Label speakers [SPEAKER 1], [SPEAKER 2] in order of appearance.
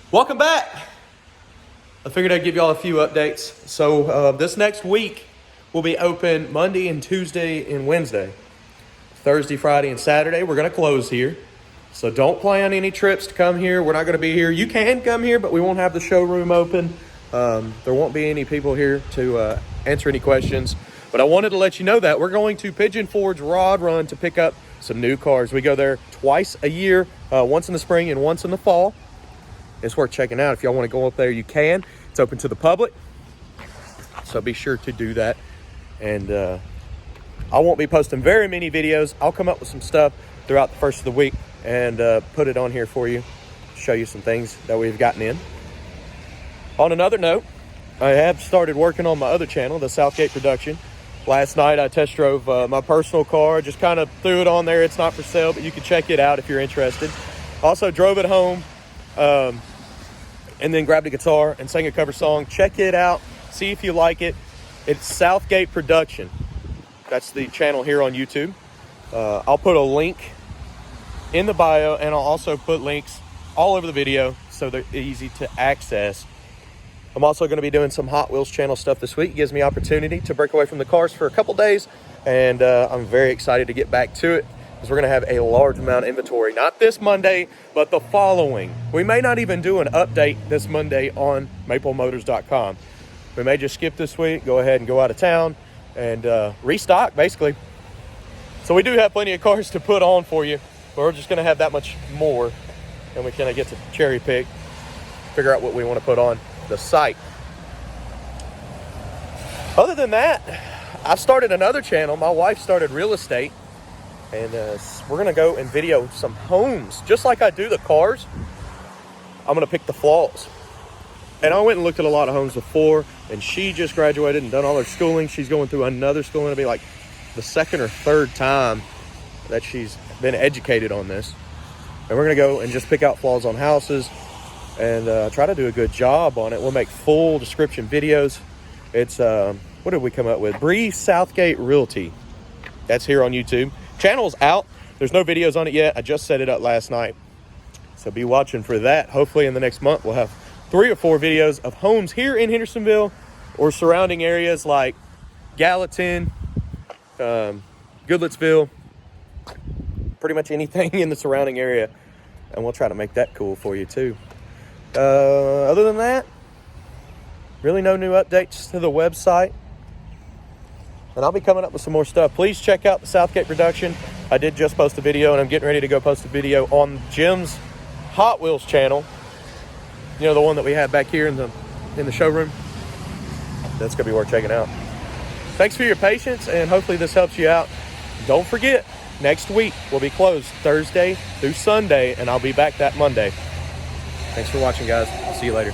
[SPEAKER 1] Welcome back. I figured I'd give y'all a few updates. So this next week will be open Monday and Tuesday and Wednesday. Thursday, Friday, and Saturday, we're going to close here. So don't plan any trips to come here. We're not going to be here. You can come here, but we won't have the showroom open. There won't be any people here to answer any questions. But I wanted to let you know that we're going to Pigeon Forge Rod Run to pick up some new cars. We go there twice a year, once in the spring and once in the fall. It's worth checking out. If y'all want to go up there, you can. It's open to the public, so be sure to do that. And I won't be posting very many videos. I'll come up with some stuff throughout the first of the week and put it on here for you, show you some things that we've gotten in. On another note, I have started working on my other channel, the Southgate production. Last night I test drove my personal car, just kind of threw it on there. It's not for sale, but you can check it out if you're interested. Also drove it home and then grabbed a guitar and sang a cover song. Check it out, see if you like it. It's Southgate Production. That's the channel here on YouTube. I'll put a link in the bio, and I'll also put links all over the video so they're easy to access. I'm also going to be doing some Hot Wheels channel stuff this week. It gives me opportunity to break away from the cars for a couple days, and I'm very excited to get back to it because we're going to have a large amount of inventory. Not this Monday, but the following. We may not even do an update this Monday on maplemotors.com. We may just skip this week, go ahead and go out of town, and restock, basically. So we do have plenty of cars to put on for you, but we're just going to have that much more, and we kind of get to cherry pick, figure out what we want to put on the site. Other than that, I've started another channel. My wife started real estate, and we're going to go and video some homes. Just like I do the cars, I'm going to pick the flaws. And I went and looked at a lot of homes before, and she just graduated and done all her schooling. She's going through another schooling. It'll be like the second or third time that she's been educated on this. And we're going to go and just pick out flaws on houses and try to do a good job on it. We'll make full description videos. It's, what did we come up with? Bree Southgate Realty. That's here on YouTube. Channel's out. There's no videos on it yet. I just set it up last night. So be watching for that. Hopefully in the next month, we'll have 3 or 4 videos of homes here in Hendersonville or surrounding areas like Gallatin, Goodlettsville, pretty much anything in the surrounding area. And we'll try to make that cool for you too. Other than that, really no new updates to the website. And I'll be coming up with some more stuff. Please check out the Southgate production. I did just post a video, and I'm getting ready to go post a video on Jim's Hot Wheels channel. You know, the one that we had back here in the showroom. That's gonna be worth checking out. Thanks for your patience, and hopefully this helps you out. Don't forget, next week we'll be closed Thursday through Sunday, and I'll be back that Monday. Thanks for watching, guys. See you later.